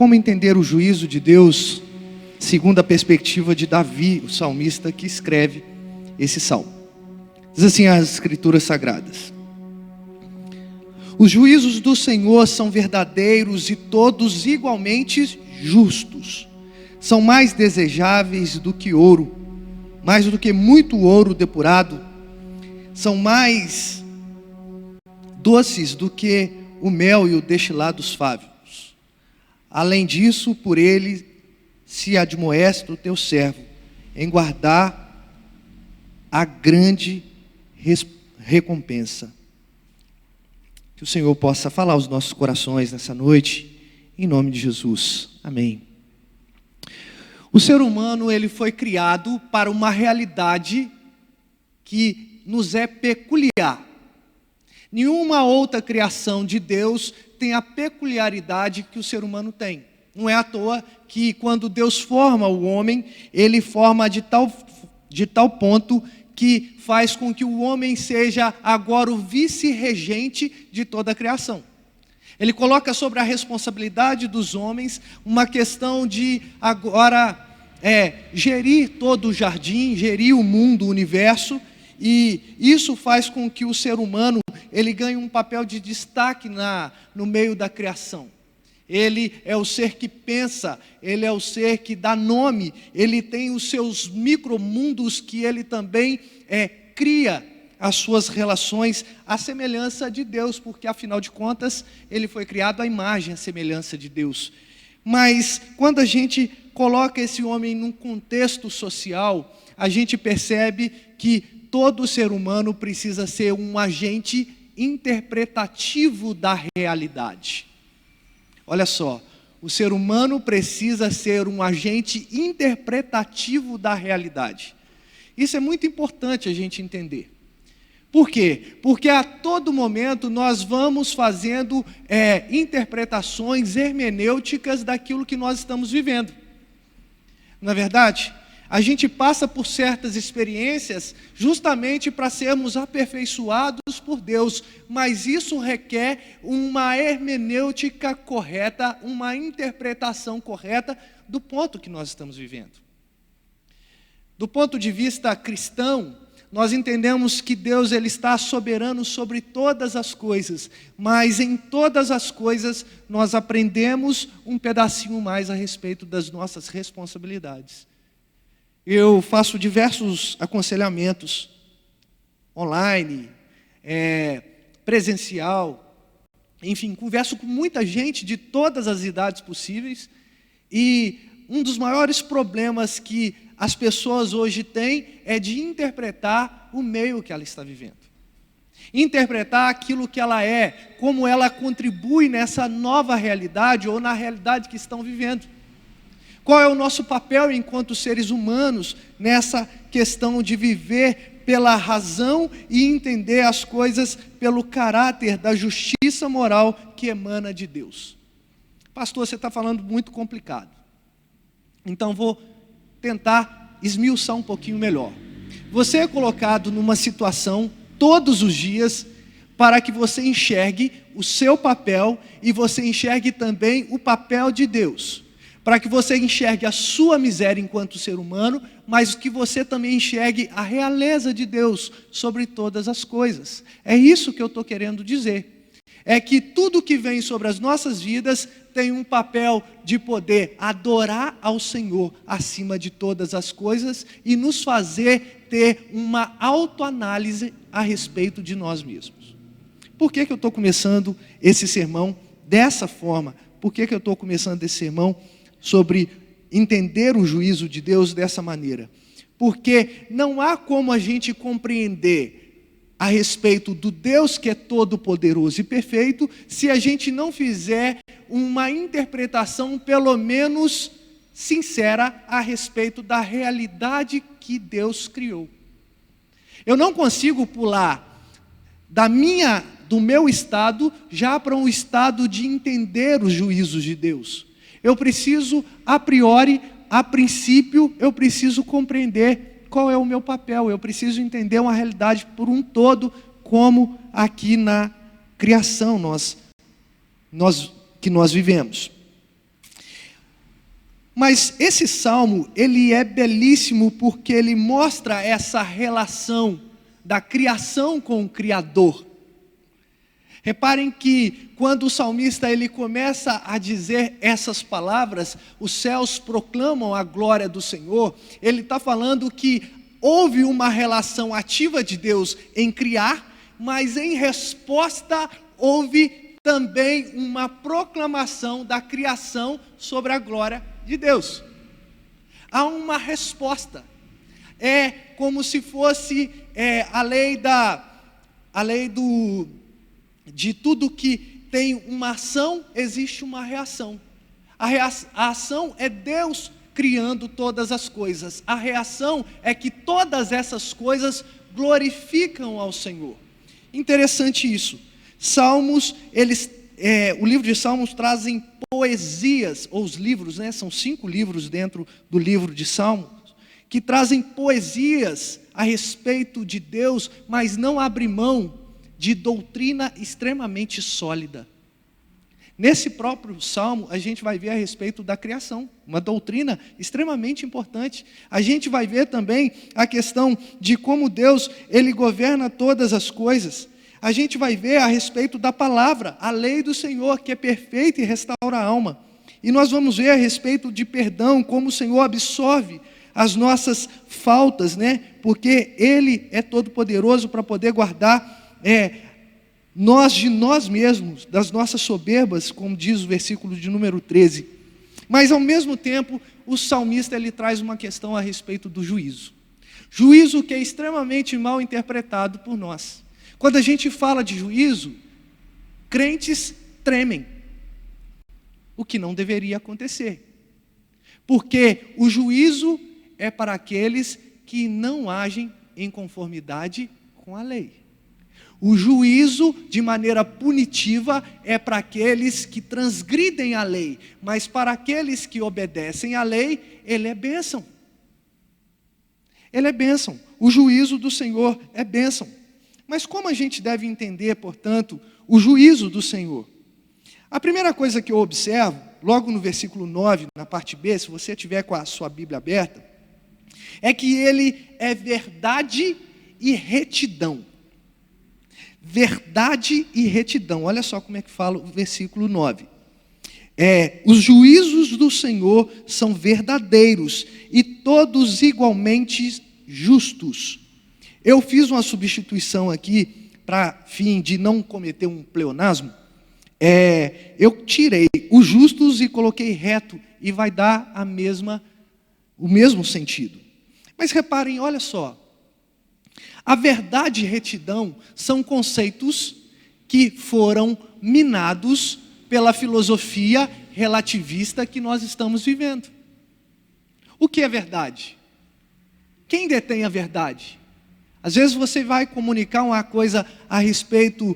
como entender o juízo de Deus segundo a perspectiva de Davi, o salmista que escreve esse salmo. Diz assim as Escrituras Sagradas: os juízos do Senhor são verdadeiros e todos igualmente justos. São mais desejáveis do que ouro, mais do que muito ouro depurado. São mais doces do que o mel e o destilados fáveis. Além disso, por ele se admoesta o teu servo em guardar a grande recompensa. Que o Senhor possa falar aos nossos corações nessa noite, em nome de Jesus. Amém. O ser humano, ele foi criado para uma realidade que nos é peculiar. Nenhuma outra criação de Deus tem a peculiaridade que o ser humano tem. Não é à toa que quando Deus forma o homem, ele forma de tal ponto que faz com que o homem seja agora o vice-regente de toda a criação. Ele coloca sobre a responsabilidade dos homens uma questão de agora gerir todo o jardim, gerir o mundo, o universo, e isso faz com que o ser humano ele ganhe um papel de destaque no meio da criação. Ele é o ser que pensa, ele é o ser que dá nome, ele tem os seus micromundos que ele também cria as suas relações à semelhança de Deus, porque afinal de contas ele foi criado à imagem, à semelhança de Deus. Mas quando a gente coloca esse homem num contexto social, a gente percebe que todo ser humano precisa ser um agente interpretativo da realidade. Olha só, o ser humano precisa ser um agente interpretativo da realidade. Isso é muito importante a gente entender. Por quê? Porque a todo momento nós vamos fazendo interpretações hermenêuticas daquilo que nós estamos vivendo. Não é verdade? A gente passa por certas experiências justamente para sermos aperfeiçoados por Deus, mas isso requer uma hermenêutica correta, uma interpretação correta do ponto que nós estamos vivendo. Do ponto de vista cristão, nós entendemos que Deus ele está soberano sobre todas as coisas, mas em todas as coisas nós aprendemos um pedacinho mais a respeito das nossas responsabilidades. Eu faço diversos aconselhamentos online, presencial, enfim, converso com muita gente de todas as idades possíveis, e um dos maiores problemas que as pessoas hoje têm é de interpretar o meio que ela está vivendo. Interpretar aquilo que ela é, como ela contribui nessa nova realidade ou na realidade que estão vivendo. Qual é o nosso papel enquanto seres humanos nessa questão de viver pela razão e entender as coisas pelo caráter da justiça moral que emana de Deus? Pastor, você está falando muito complicado. Então vou tentar esmiuçar um pouquinho melhor. Você é colocado numa situação todos os dias para que você enxergue o seu papel e você enxergue também o papel de Deus. Para que você enxergue a sua miséria enquanto ser humano, mas que você também enxergue a realeza de Deus sobre todas as coisas. É isso que eu estou querendo dizer. É que tudo que vem sobre as nossas vidas tem um papel de poder adorar ao Senhor acima de todas as coisas e nos fazer ter uma autoanálise a respeito de nós mesmos. Por que eu estou começando esse sermão dessa forma? Por que eu estou começando esse sermão sobre entender o juízo de Deus dessa maneira? Porque não há como a gente compreender a respeito do Deus que é todo-poderoso e perfeito se a gente não fizer uma interpretação pelo menos sincera a respeito da realidade que Deus criou. Eu não consigo pular do meu estado já para um estado de entender os juízos de Deus. Eu preciso, a priori, a princípio, eu preciso compreender qual é o meu papel. Eu preciso entender uma realidade por um todo, como aqui na criação que nós vivemos. Mas esse salmo, ele é belíssimo porque ele mostra essa relação da criação com o Criador. Reparem que quando o salmista ele começa a dizer essas palavras, os céus proclamam a glória do Senhor, ele está falando que houve uma relação ativa de Deus em criar, mas em resposta houve também uma proclamação da criação sobre a glória de Deus. Há uma resposta. É como se fosse a lei de tudo que tem uma ação, existe uma reação. A ação é Deus criando todas as coisas. A reação é que todas essas coisas glorificam ao Senhor. Interessante isso. Salmos, o livro de Salmos trazem poesias, ou os livros, são 5 livros dentro do livro de Salmos, que trazem poesias a respeito de Deus, mas não abrem mão de doutrina extremamente sólida. Nesse próprio salmo, a gente vai ver a respeito da criação, uma doutrina extremamente importante. A gente vai ver também a questão de como Deus, ele governa todas as coisas. A gente vai ver a respeito da palavra, a lei do Senhor, que é perfeita e restaura a alma. E nós vamos ver a respeito de perdão, como o Senhor absorve as nossas faltas, porque Ele é todo poderoso para poder guardar nós de nós mesmos, das nossas soberbas, como diz o versículo de número 13. Mas ao mesmo tempo, o salmista ele traz uma questão a respeito do juízo. Juízo que é extremamente mal interpretado por nós. Quando a gente fala de juízo, crentes tremem, o que não deveria acontecer. Porque o juízo é para aqueles que não agem em conformidade com a lei. O juízo, de maneira punitiva, é para aqueles que transgridem a lei, mas para aqueles que obedecem à lei, ele é bênção. Ele é bênção. O juízo do Senhor é bênção. Mas como a gente deve entender, portanto, o juízo do Senhor? A primeira coisa que eu observo, logo no versículo 9, na parte B, se você tiver com a sua Bíblia aberta, é que ele é verdade e retidão. Verdade e retidão. Olha só como é que fala o versículo 9. Os juízos do Senhor são verdadeiros e todos igualmente justos. Eu fiz uma substituição aqui, para fim de não cometer um pleonasmo. Eu tirei os justos e coloquei reto, e vai dar o mesmo sentido. Mas reparem, olha só. A verdade e retidão são conceitos que foram minados pela filosofia relativista que nós estamos vivendo. O que é verdade? Quem detém a verdade? Às vezes você vai comunicar uma coisa a respeito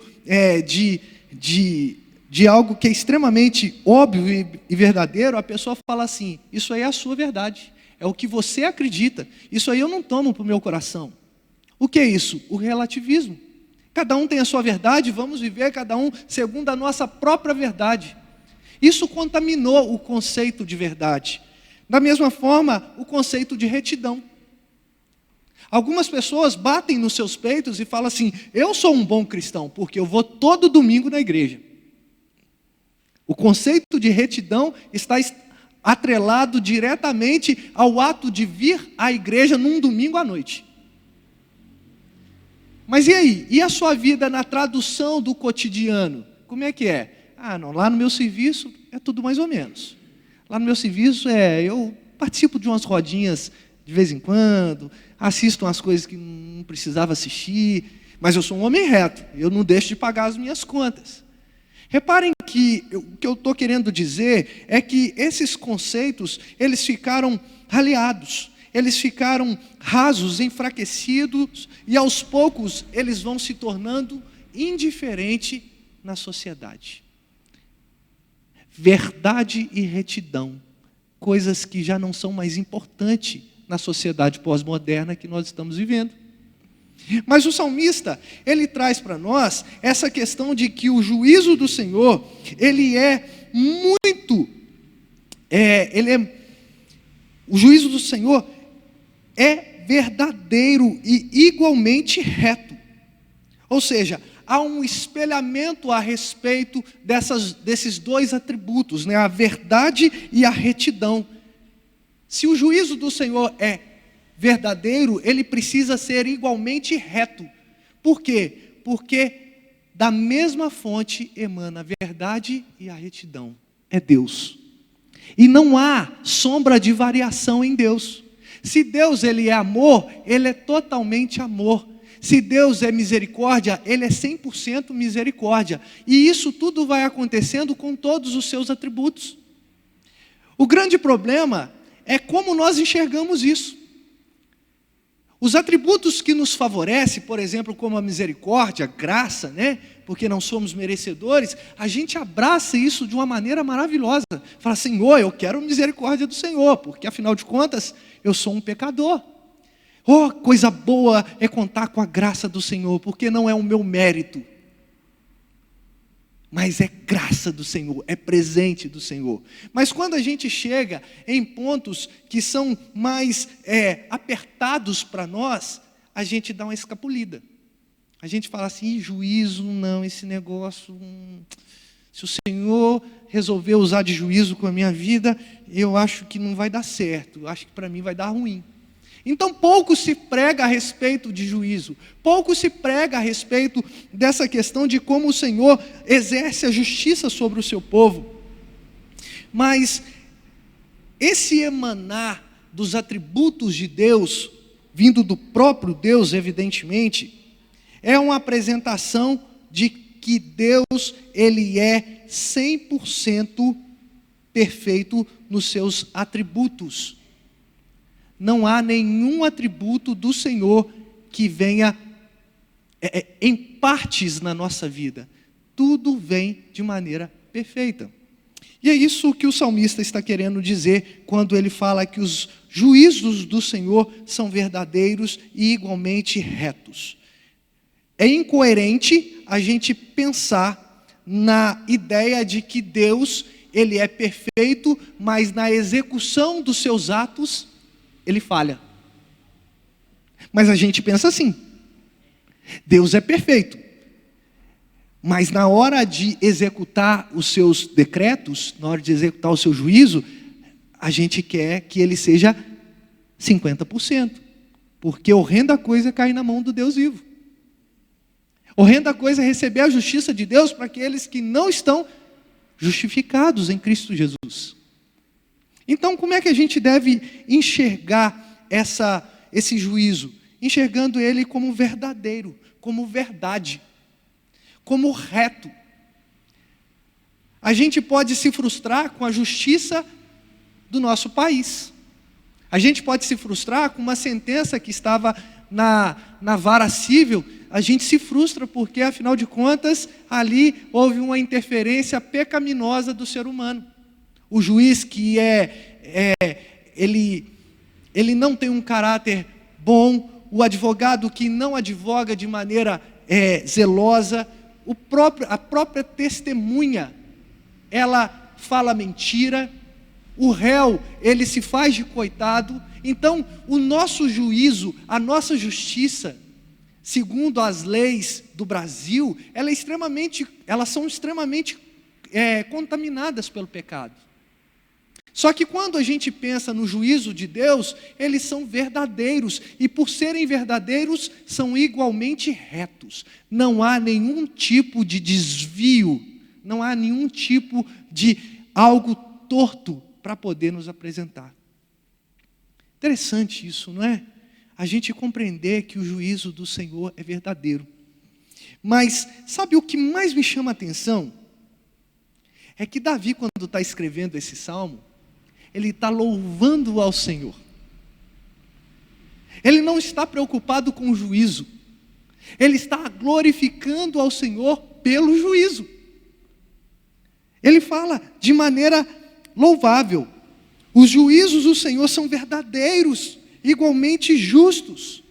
de algo que é extremamente óbvio e verdadeiro, a pessoa fala assim, isso aí é a sua verdade, é o que você acredita, isso aí eu não tomo para o meu coração. O que é isso? O relativismo. Cada um tem a sua verdade, vamos viver cada um segundo a nossa própria verdade. Isso contaminou o conceito de verdade. Da mesma forma, o conceito de retidão. Algumas pessoas batem nos seus peitos e falam assim, eu sou um bom cristão, porque eu vou todo domingo na igreja. O conceito de retidão está atrelado diretamente ao ato de vir à igreja num domingo à noite. Mas e aí? E a sua vida na tradução do cotidiano? Como é que é? Não, lá no meu serviço é tudo mais ou menos. Lá no meu serviço eu participo de umas rodinhas de vez em quando, assisto umas coisas que não precisava assistir, mas eu sou um homem reto, eu não deixo de pagar as minhas contas. Reparem que o que eu estou querendo dizer é que esses conceitos, eles ficaram raleados. Eles ficaram rasos, enfraquecidos, e aos poucos eles vão se tornando indiferentes na sociedade. Verdade e retidão, coisas que já não são mais importantes na sociedade pós-moderna que nós estamos vivendo. Mas o salmista, ele traz para nós essa questão de que o juízo do Senhor, ele é O juízo do Senhor é verdadeiro e igualmente reto. Ou seja, há um espelhamento a respeito desses dois atributos, né? A verdade e a retidão. Se o juízo do Senhor é verdadeiro, ele precisa ser igualmente reto. Por quê? Porque da mesma fonte emana a verdade e a retidão. É Deus. E não há sombra de variação em Deus. Se Deus ele é amor, ele é totalmente amor. Se Deus é misericórdia, ele é 100% misericórdia. E isso tudo vai acontecendo com todos os seus atributos. O grande problema é como nós enxergamos isso. Os atributos que nos favorecem, por exemplo, como a misericórdia, graça, né? Porque não somos merecedores, a gente abraça isso de uma maneira maravilhosa. Fala, Senhor, eu quero misericórdia do Senhor, porque afinal de contas, eu sou um pecador. Oh, coisa boa é contar com a graça do Senhor, porque não é o meu mérito, mas é graça do Senhor, é presente do Senhor. Mas quando a gente chega em pontos que são mais apertados para nós, a gente dá uma escapulida. A gente fala assim, juízo, não, esse negócio, se o Senhor resolver usar de juízo com a minha vida, eu acho que não vai dar certo, eu acho que para mim vai dar ruim. Então pouco se prega a respeito de juízo, pouco se prega a respeito dessa questão de como o Senhor exerce a justiça sobre o seu povo. Mas esse emanar dos atributos de Deus, vindo do próprio Deus, evidentemente, é uma apresentação de que Deus, ele é 100% perfeito nos seus atributos. Não há nenhum atributo do Senhor que venha em partes na nossa vida. Tudo vem de maneira perfeita. E é isso que o salmista está querendo dizer quando ele fala que os juízos do Senhor são verdadeiros e igualmente retos. É incoerente a gente pensar na ideia de que Deus, ele é perfeito, mas na execução dos seus atos, ele falha. Mas a gente pensa assim, Deus é perfeito, mas na hora de executar os seus decretos, na hora de executar o seu juízo, a gente quer que ele seja 50%, porque horrenda coisa é cair na mão do Deus vivo. Horrenda coisa é receber a justiça de Deus para aqueles que não estão justificados em Cristo Jesus. Então, como é que a gente deve enxergar esse juízo? Enxergando ele como verdadeiro, como verdade, como reto. A gente pode se frustrar com a justiça do nosso país. A gente pode se frustrar com uma sentença que estava na vara civil. A gente se frustra porque, afinal de contas, ali houve uma interferência pecaminosa do ser humano. O juiz que ele não tem um caráter bom, o advogado que não advoga de maneira zelosa, a própria testemunha, ela fala mentira, o réu, ele se faz de coitado. Então, o nosso juízo, a nossa justiça, segundo as leis do Brasil, elas são extremamente contaminadas pelo pecado. Só que quando a gente pensa no juízo de Deus, eles são verdadeiros, e por serem verdadeiros, são igualmente retos. Não há nenhum tipo de desvio, não há nenhum tipo de algo torto para poder nos apresentar. Interessante isso, não é? A gente compreender que o juízo do Senhor é verdadeiro. Mas sabe o que mais me chama a atenção? É que Davi, quando está escrevendo esse salmo, ele está louvando ao Senhor. Ele não está preocupado com o juízo. Ele está glorificando ao Senhor pelo juízo. Ele fala de maneira louvável. Os juízos do Senhor são verdadeiros, igualmente justos.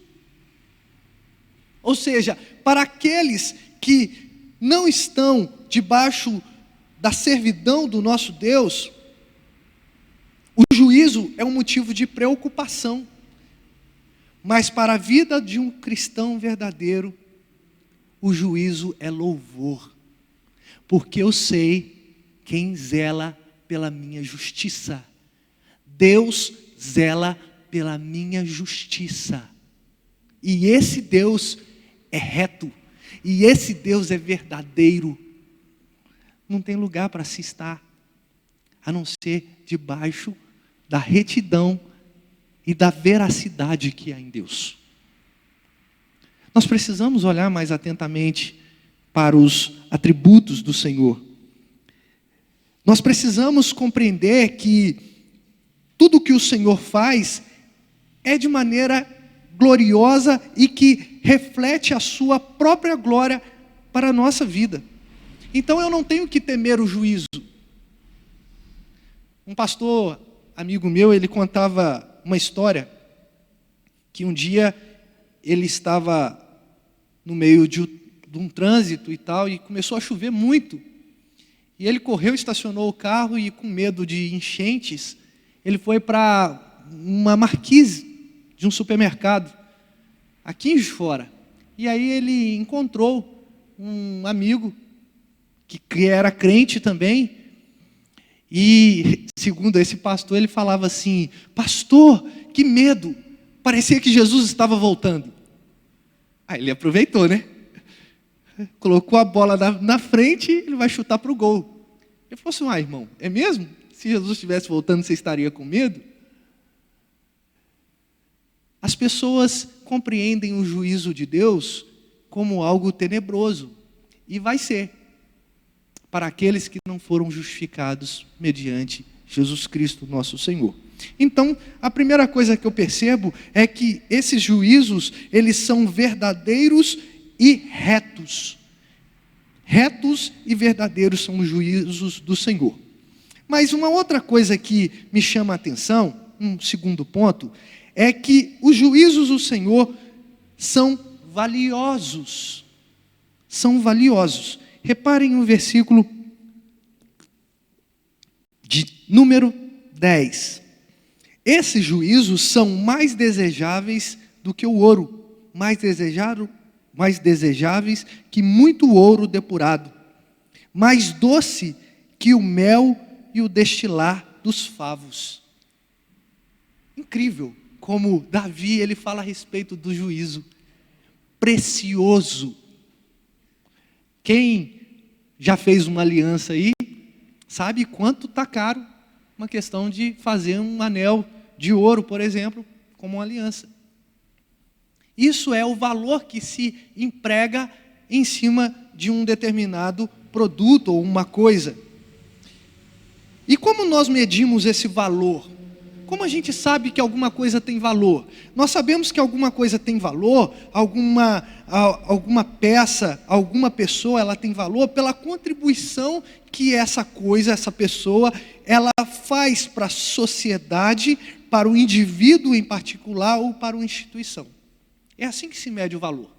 Ou seja, para aqueles que não estão debaixo da servidão do nosso Deus, O juízo é um motivo de preocupação, mas para a vida de um cristão verdadeiro, o juízo é louvor, porque eu sei quem zela pela minha justiça. Deus zela pela minha justiça. E esse Deus é reto, e esse Deus é verdadeiro. Não tem lugar para se estar, a não ser debaixo da retidão e da veracidade que há em Deus. Nós precisamos olhar mais atentamente para os atributos do Senhor. Nós precisamos compreender que tudo que o Senhor faz é de maneira gloriosa e que reflete a sua própria glória para a nossa vida. Então eu não tenho que temer o juízo. Um pastor amigo meu, ele contava uma história que um dia ele estava no meio de um trânsito e tal, e começou a chover muito. E ele correu, estacionou o carro e, com medo de enchentes, ele foi para uma marquise de um supermercado, aqui em Juiz de Fora. E aí ele encontrou um amigo que era crente também. E, segundo esse pastor, ele falava assim: pastor, que medo, parecia que Jesus estava voltando. Aí ele aproveitou, né? Colocou a bola na frente, ele vai chutar para o gol. Ele falou assim: irmão, é mesmo? Se Jesus estivesse voltando, você estaria com medo? As pessoas compreendem o juízo de Deus como algo tenebroso, e vai ser, para aqueles que não foram justificados mediante Jesus Cristo, nosso Senhor. Então, a primeira coisa que eu percebo é que esses juízos, eles são verdadeiros e retos. Retos e verdadeiros são os juízos do Senhor. Mas uma outra coisa que me chama a atenção, um segundo ponto, é que os juízos do Senhor são valiosos. São valiosos. Reparem no versículo de número 10. Esses juízos são mais desejáveis do que o ouro, mais desejáveis que muito ouro depurado, mais doce que o mel e o destilar dos favos. Incrível como Davi, ele fala a respeito do juízo. Precioso. Quem já fez uma aliança aí, sabe quanto está caro uma questão de fazer um anel de ouro, por exemplo, como uma aliança. Isso é o valor que se emprega em cima de um determinado produto ou uma coisa. E como nós medimos esse valor? Como a gente sabe que alguma coisa tem valor? Nós sabemos que alguma coisa tem valor, alguma peça, alguma pessoa, ela tem valor pela contribuição que essa coisa, essa pessoa, ela faz para a sociedade, para o indivíduo em particular ou para uma instituição. É assim que se mede o valor.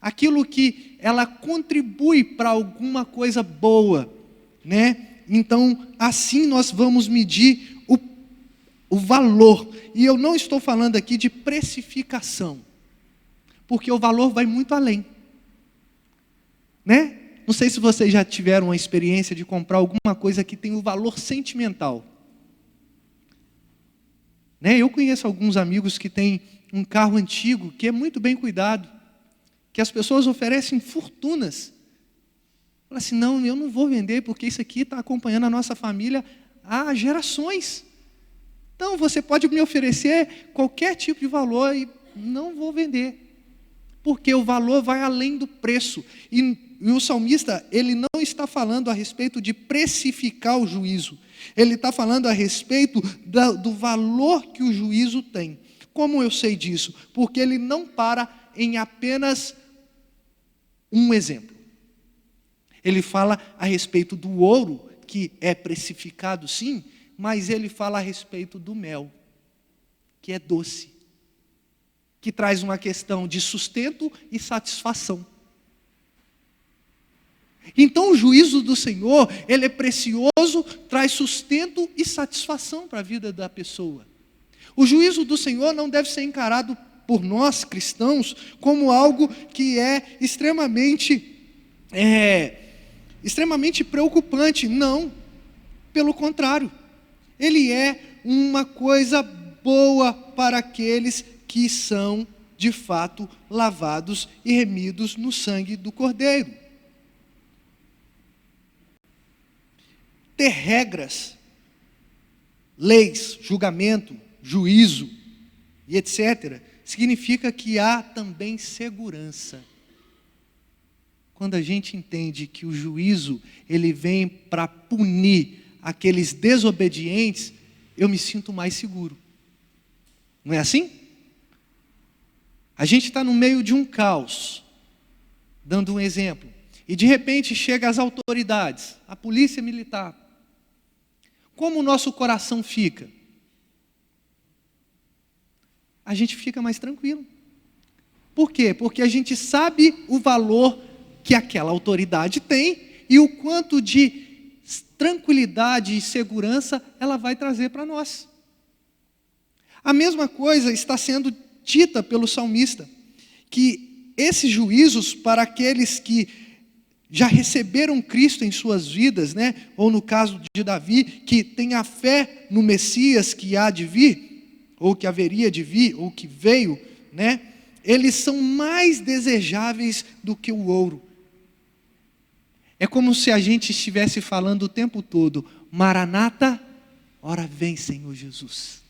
Aquilo que ela contribui para alguma coisa boa, né? Então, assim nós vamos medir o valor. E eu não estou falando aqui de precificação, porque o valor vai muito além, né? Não sei se vocês já tiveram a experiência de comprar alguma coisa que tem o valor sentimental, né? Eu conheço alguns amigos que têm um carro antigo que é muito bem cuidado, que as pessoas oferecem fortunas. Fala assim: não, eu não vou vender porque isso aqui está acompanhando a nossa família há gerações. Então você pode me oferecer qualquer tipo de valor e não vou vender, porque o valor vai além do preço. E o salmista, ele não está falando a respeito de precificar o juízo, ele está falando a respeito do valor que o juízo tem. Como eu sei disso? Porque ele não para em apenas um exemplo. Ele fala a respeito do ouro, que é precificado sim, mas ele fala a respeito do mel, que é doce, que traz uma questão de sustento e satisfação. Então o juízo do Senhor, ele é precioso, traz sustento e satisfação para a vida da pessoa. O juízo do Senhor não deve ser encarado por nós cristãos como algo que é extremamente preocupante. Não, pelo contrário. Ele é uma coisa boa para aqueles que são, de fato, lavados e remidos no sangue do Cordeiro. Ter regras, leis, julgamento, juízo e etc., significa que há também segurança. Quando a gente entende que o juízo, ele vem para punir aqueles desobedientes, eu me sinto mais seguro. Não é assim? A gente está no meio de um caos, dando um exemplo, e de repente chega as autoridades, a polícia militar. Como o nosso coração fica? A gente fica mais tranquilo. Por quê? Porque a gente sabe o valor que aquela autoridade tem e o quanto de tranquilidade e segurança ela vai trazer para nós. A mesma coisa está sendo dita pelo salmista, que esses juízos para aqueles que já receberam Cristo em suas vidas, né? Ou no caso de Davi, que tem a fé no Messias que há de vir, ou que haveria de vir, ou que veio, né? Eles são mais desejáveis do que o ouro. É como se a gente estivesse falando o tempo todo: Maranata, ora vem, Senhor Jesus.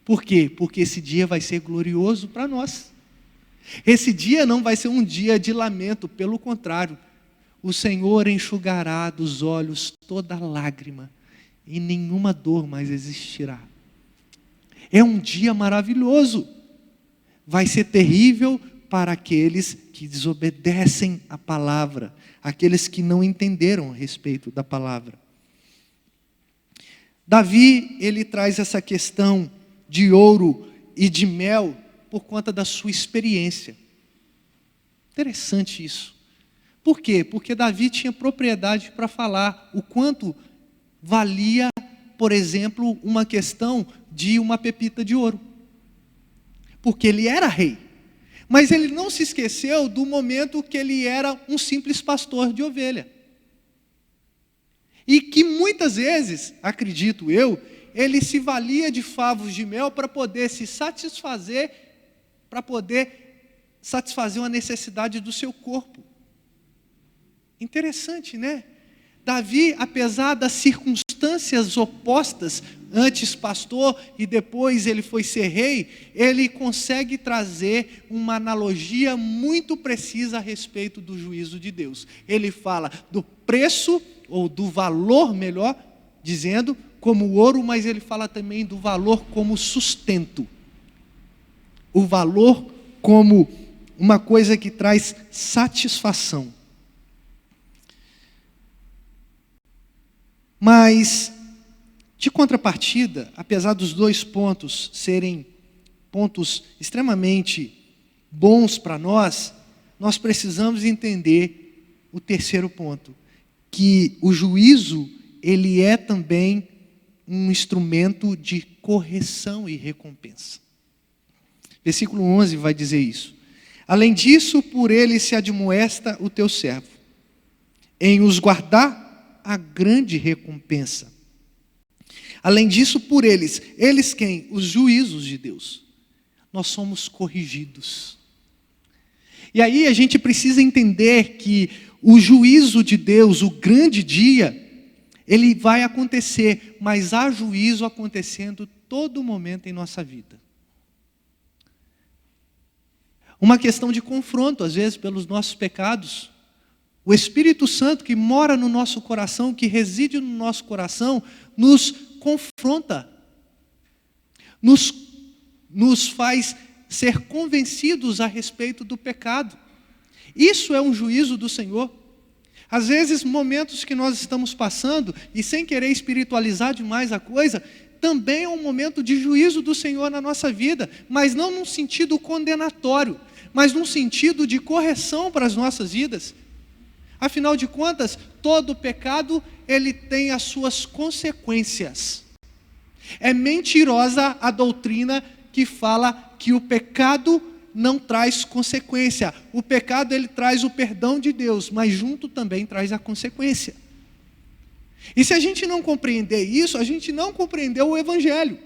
Por quê? Porque esse dia vai ser glorioso para nós. Esse dia não vai ser um dia de lamento, pelo contrário, o Senhor enxugará dos olhos toda lágrima e nenhuma dor mais existirá. É um dia maravilhoso. Vai ser terrível para aqueles que desobedecem a palavra, aqueles que não entenderam a respeito da palavra. Davi, ele traz essa questão de ouro e de mel por conta da sua experiência. Interessante isso. Por quê? Porque Davi tinha propriedade para falar o quanto valia, por exemplo, uma questão de uma pepita de ouro. Porque ele era rei. Mas ele não se esqueceu do momento que ele era um simples pastor de ovelha. E que muitas vezes, acredito eu, ele se valia de favos de mel para poder se satisfazer, para poder satisfazer uma necessidade do seu corpo. Interessante, né? Davi, apesar das circunstâncias opostas, antes pastor e depois ele foi ser rei, ele consegue trazer uma analogia muito precisa a respeito do juízo de Deus. Ele fala do preço, ou do valor, melhor dizendo, como ouro, mas ele fala também do valor como sustento. O valor como uma coisa que traz satisfação. Mas, de contrapartida, apesar dos dois pontos serem pontos extremamente bons para nós, nós precisamos entender o terceiro ponto, que o juízo, ele é também um instrumento de correção e recompensa. Versículo 11 vai dizer isso. Além disso, por ele se admoesta o teu servo, em os guardar a grande recompensa. Além disso, por eles quem? Os juízos de Deus. Nós somos corrigidos. E aí a gente precisa entender que o juízo de Deus, o grande dia, ele vai acontecer, mas há juízo acontecendo todo momento em nossa vida. Uma questão de confronto, às vezes, pelos nossos pecados. O Espírito Santo que mora no nosso coração, que reside no nosso coração, nos confronta, nos faz ser convencidos a respeito do pecado. Isso é um juízo do Senhor. Às vezes, momentos que nós estamos passando, e sem querer espiritualizar demais a coisa, também é um momento de juízo do Senhor na nossa vida, mas não num sentido condenatório, mas num sentido de correção para as nossas vidas. Afinal de contas, todo pecado, ele tem as suas consequências. É mentirosa a doutrina que fala que o pecado não traz consequência. O pecado, ele traz o perdão de Deus, mas junto também traz a consequência. E se a gente não compreender isso, a gente não compreendeu o Evangelho.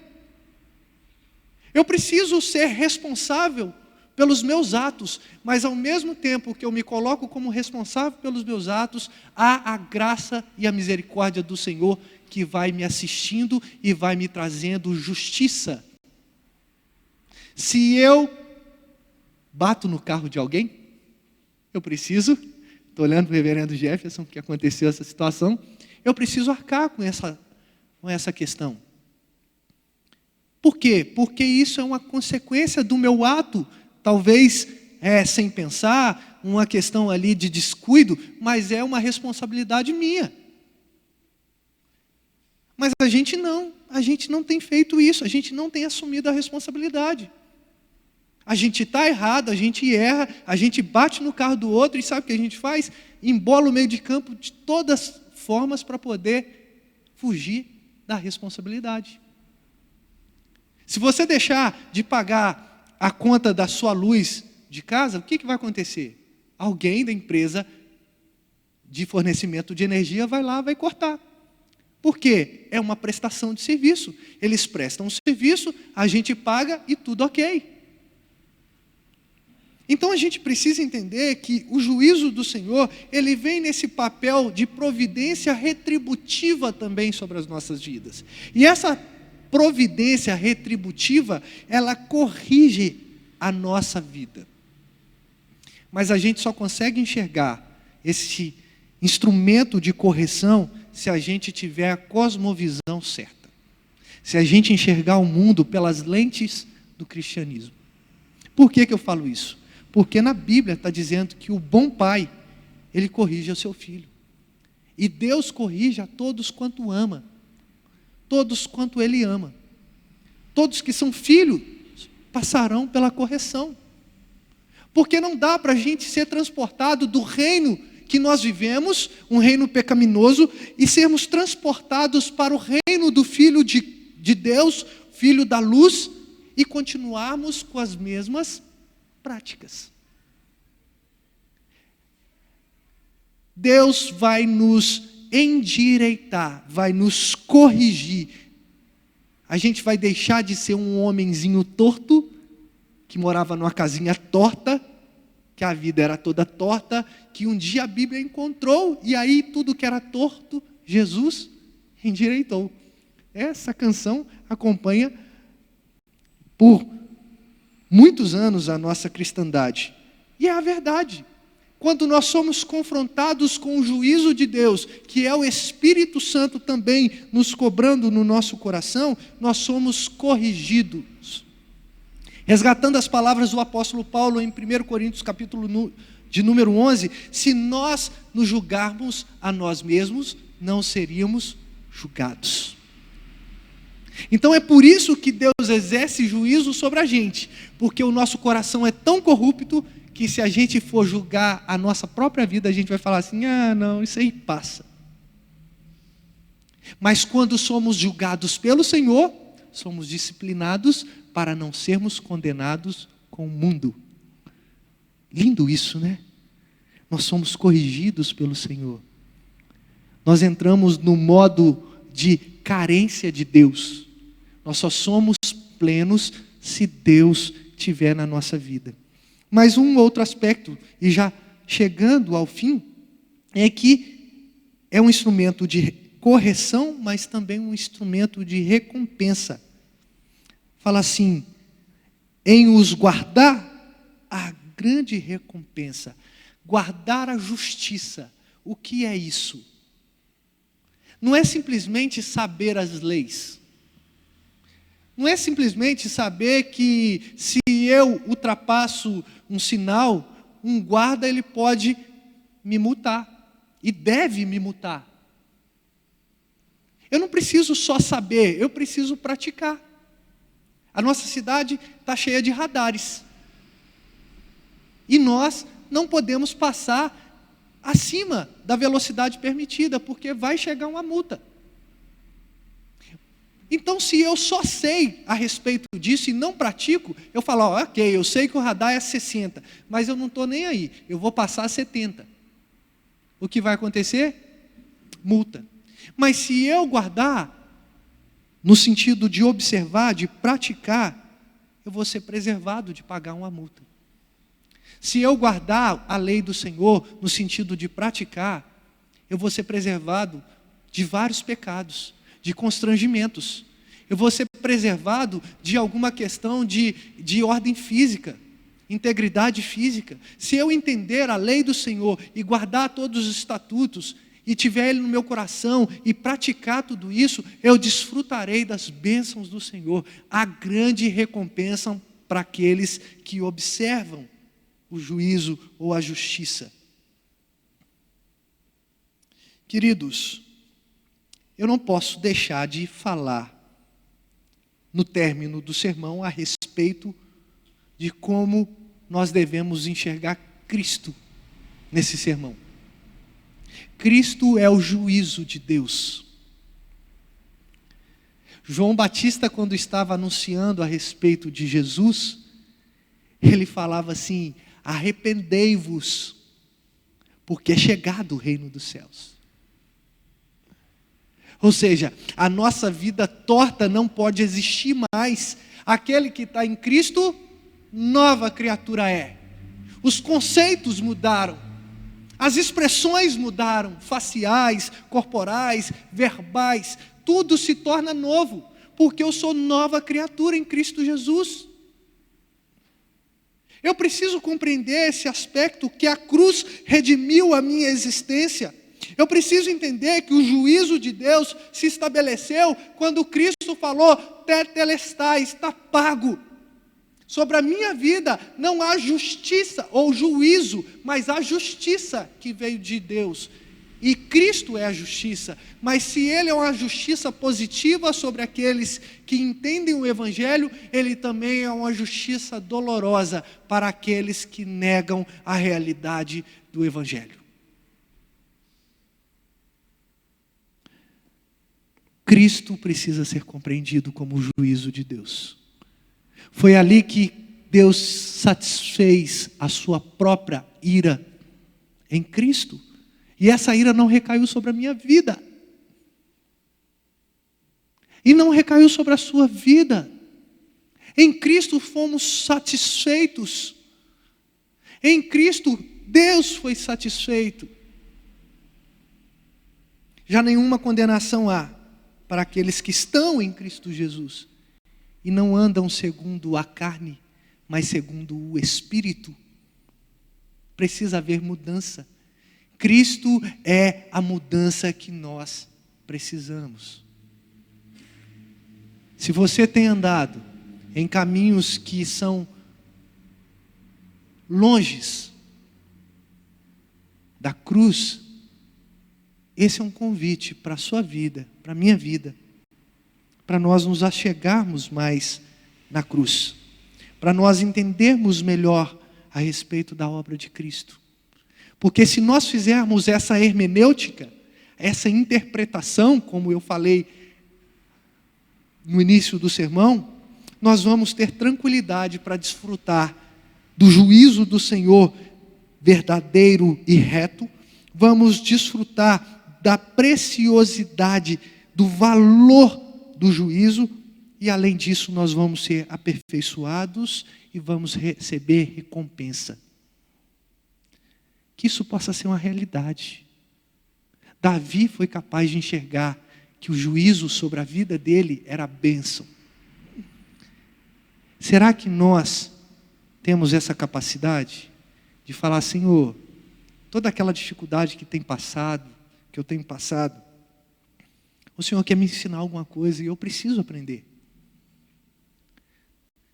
Eu preciso ser responsável pelos meus atos, mas ao mesmo tempo que eu me coloco como responsável pelos meus atos, há a graça e a misericórdia do Senhor que vai me assistindo e vai me trazendo justiça. Se eu bato no carro de alguém, eu preciso, estou olhando para o reverendo Jefferson, que aconteceu essa situação, eu preciso arcar com essa questão. Por quê? Porque isso é uma consequência do meu ato, talvez sem pensar, uma questão ali de descuido, mas é uma responsabilidade minha. Mas a gente não tem feito isso, a gente não tem assumido a responsabilidade. A gente está errado, a gente erra, a gente bate no carro do outro e sabe o que a gente faz? Embola o meio de campo de todas as formas para poder fugir da responsabilidade. Se você deixar de pagar a conta da sua luz de casa, o que vai acontecer? Alguém da empresa de fornecimento de energia vai lá, vai cortar. Por quê? É uma prestação de serviço. Eles prestam um serviço, a gente paga e tudo ok. Então a gente precisa entender que o juízo do Senhor, ele vem nesse papel de providência retributiva também sobre as nossas vidas. E essa providência retributiva, ela corrige a nossa vida. Mas a gente só consegue enxergar esse instrumento de correção se a gente tiver a cosmovisão certa. Se a gente enxergar o mundo pelas lentes do cristianismo. Por que eu falo isso? Porque na Bíblia está dizendo que o bom pai, ele corrige o seu filho. E Deus corrige a todos quanto ama. Todos quanto ele ama. Todos que são filhos passarão pela correção. Porque não dá para a gente ser transportado do reino que nós vivemos, um reino pecaminoso, e sermos transportados para o reino do Filho de Deus, Filho da luz, e continuarmos com as mesmas práticas. Deus vai nos endireitar, vai nos corrigir. A gente vai deixar de ser um homenzinho torto, que morava numa casinha torta, que a vida era toda torta, que um dia a Bíblia encontrou, e aí tudo que era torto, Jesus endireitou. Essa canção acompanha por muitos anos a nossa cristandade. E é a verdade. Quando nós somos confrontados com o juízo de Deus, que é o Espírito Santo também nos cobrando no nosso coração, nós somos corrigidos. Resgatando as palavras do apóstolo Paulo em 1 Coríntios capítulo de número 11, se nós nos julgarmos a nós mesmos, não seríamos julgados. Então é por isso que Deus exerce juízo sobre a gente, porque o nosso coração é tão corrupto que se a gente for julgar a nossa própria vida, a gente vai falar assim, não, isso aí passa. Mas quando somos julgados pelo Senhor, somos disciplinados para não sermos condenados com o mundo. Lindo isso, né? Nós somos corrigidos pelo Senhor. Nós entramos no modo de carência de Deus. Nós só somos plenos se Deus estiver na nossa vida. Mas um outro aspecto, e já chegando ao fim, é que é um instrumento de correção, mas também um instrumento de recompensa. Fala assim, em os guardar a grande recompensa, guardar a justiça. O que é isso? Não é simplesmente saber as leis. Não é simplesmente saber que se eu ultrapasso um sinal, um guarda ele pode me multar e deve me multar. Eu não preciso só saber, eu preciso praticar. A nossa cidade está cheia de radares. E nós não podemos passar acima da velocidade permitida, porque vai chegar uma multa. Então, se eu só sei a respeito disso e não pratico, eu falo, ok, eu sei que o radar é 60, mas eu não estou nem aí, eu vou passar a 70. O que vai acontecer? Multa. Mas se eu guardar, no sentido de observar, de praticar, eu vou ser preservado de pagar uma multa. Se eu guardar a lei do Senhor, no sentido de praticar, eu vou ser preservado de vários pecados, de constrangimentos. Eu vou ser preservado de alguma questão de ordem física, integridade física. Se eu entender a lei do Senhor e guardar todos os estatutos, e tiver Ele no meu coração, e praticar tudo isso, eu desfrutarei das bênçãos do Senhor, a grande recompensa para aqueles que observam o juízo ou a justiça. Queridos, eu não posso deixar de falar, no término do sermão, a respeito de como nós devemos enxergar Cristo nesse sermão. Cristo é o juízo de Deus. João Batista, quando estava anunciando a respeito de Jesus, ele falava assim: arrependei-vos, porque é chegado o reino dos céus. Ou seja, a nossa vida torta não pode existir mais. Aquele que está em Cristo, nova criatura é. Os conceitos mudaram, as expressões mudaram, faciais, corporais, verbais, tudo se torna novo, porque eu sou nova criatura em Cristo Jesus. Eu preciso compreender esse aspecto, que a cruz redimiu a minha existência. Eu preciso entender que o juízo de Deus se estabeleceu quando Cristo falou: tetelestai, está pago. Sobre a minha vida não há justiça ou juízo, mas há justiça que veio de Deus. E Cristo é a justiça, mas se Ele é uma justiça positiva sobre aqueles que entendem o Evangelho, Ele também é uma justiça dolorosa para aqueles que negam a realidade do Evangelho. Cristo precisa ser compreendido como o juízo de Deus. Foi ali que Deus satisfez a sua própria ira em Cristo. E essa ira não recaiu sobre a minha vida. E não recaiu sobre a sua vida. Em Cristo fomos satisfeitos. Em Cristo Deus foi satisfeito. Já nenhuma condenação há para aqueles que estão em Cristo Jesus e não andam segundo a carne, mas segundo o Espírito. Precisa haver mudança. Cristo é a mudança que nós precisamos. Se você tem andado em caminhos que são longes da cruz, esse é um convite para a sua vida, para a minha vida, para nós nos achegarmos mais na cruz, para nós entendermos melhor a respeito da obra de Cristo. Porque se nós fizermos essa hermenêutica, essa interpretação, como eu falei no início do sermão, nós vamos ter tranquilidade para desfrutar do juízo do Senhor verdadeiro e reto, vamos desfrutar da preciosidade, do valor do juízo, e além disso nós vamos ser aperfeiçoados e vamos receber recompensa. Que isso possa ser uma realidade. Davi foi capaz de enxergar que o juízo sobre a vida dele era bênção. Será que nós temos essa capacidade de falar: Senhor, toda aquela dificuldade que eu tenho passado, o Senhor quer me ensinar alguma coisa e eu preciso aprender?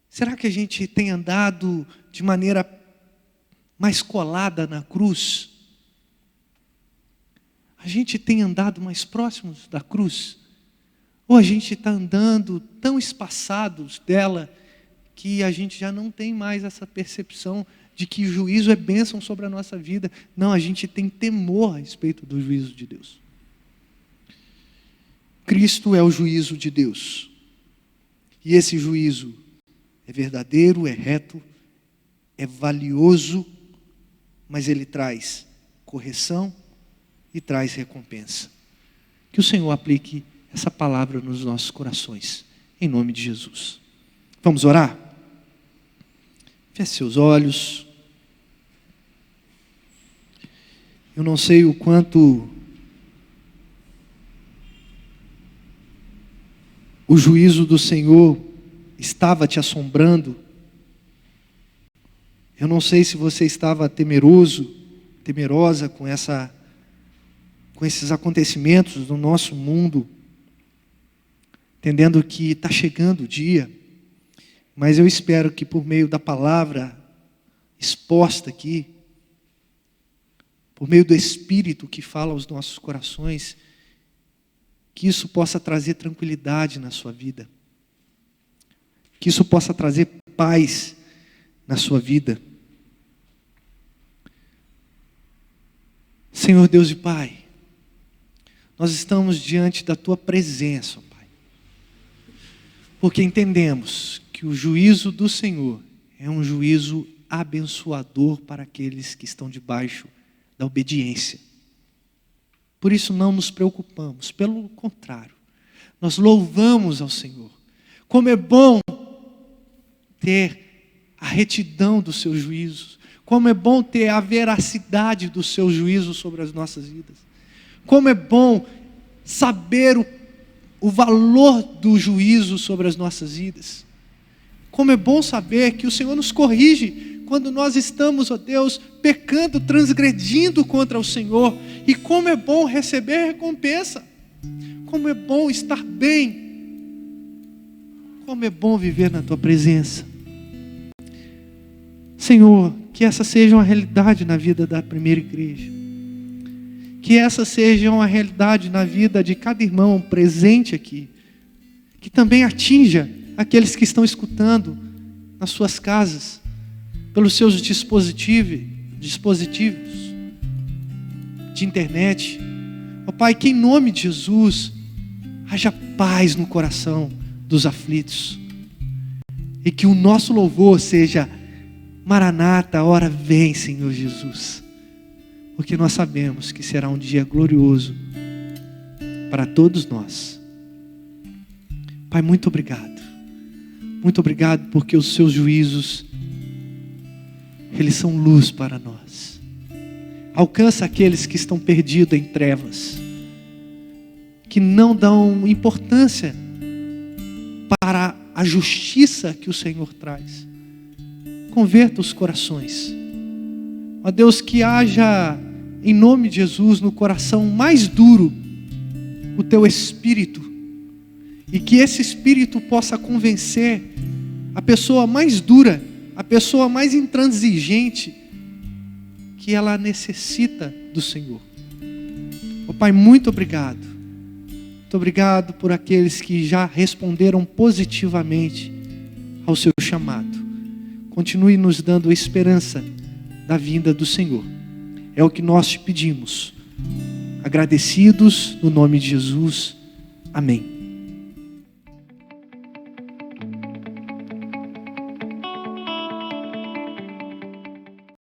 Será que a gente tem andado de maneira mais colada na cruz? A gente tem andado mais próximos da cruz? Ou a gente está andando tão espaçados dela que a gente já não tem mais essa percepção de que o juízo é bênção sobre a nossa vida. Não, a gente tem temor a respeito do juízo de Deus. Cristo é o juízo de Deus. E esse juízo é verdadeiro, é reto, é valioso, mas ele traz correção e traz recompensa. Que o Senhor aplique essa palavra nos nossos corações, em nome de Jesus. Vamos orar? Feche seus olhos. Eu não sei o quanto o juízo do Senhor estava te assombrando. Eu não sei se você estava temeroso, temerosa com esses acontecimentos no nosso mundo, entendendo que está chegando o dia, mas eu espero que por meio da palavra exposta aqui, por meio do Espírito que fala aos nossos corações, que isso possa trazer tranquilidade na sua vida, que isso possa trazer paz na sua vida. Senhor Deus e Pai, nós estamos diante da Tua presença, Pai, porque entendemos que o juízo do Senhor é um juízo abençoador para aqueles que estão debaixo da obediência. Por isso não nos preocupamos, pelo contrário, nós louvamos ao Senhor. Como é bom ter a retidão dos seus juízos, como é bom ter a veracidade dos seus juízos sobre as nossas vidas, como é bom saber o valor do juízo sobre as nossas vidas, como é bom saber que o Senhor nos corrige quando nós estamos, ó Deus, pecando, transgredindo contra o Senhor, e como é bom receber recompensa, como é bom estar bem, como é bom viver na Tua presença. Senhor, que essa seja uma realidade na vida da primeira igreja, que essa seja uma realidade na vida de cada irmão presente aqui, que também atinja aqueles que estão escutando nas suas casas, pelos seus dispositivos de internet. Ó Pai, que em nome de Jesus haja paz no coração dos aflitos, e que o nosso louvor seja: Maranata, a hora vem, Senhor Jesus, porque nós sabemos que será um dia glorioso para todos nós. Pai, muito obrigado porque os seus juízos, eles são luz para nós. Alcança aqueles que estão perdidos em trevas, que não dão importância para a justiça que o Senhor traz. Converta os corações. Ó Deus, que haja, em nome de Jesus, no coração mais duro, o Teu Espírito, e que esse Espírito possa convencer a pessoa mais dura, a pessoa mais intransigente, que ela necessita do Senhor. Ó Pai, muito obrigado. Muito obrigado por aqueles que já responderam positivamente ao seu chamado. Continue nos dando esperança da vinda do Senhor. É o que nós te pedimos. Agradecidos no nome de Jesus. Amém.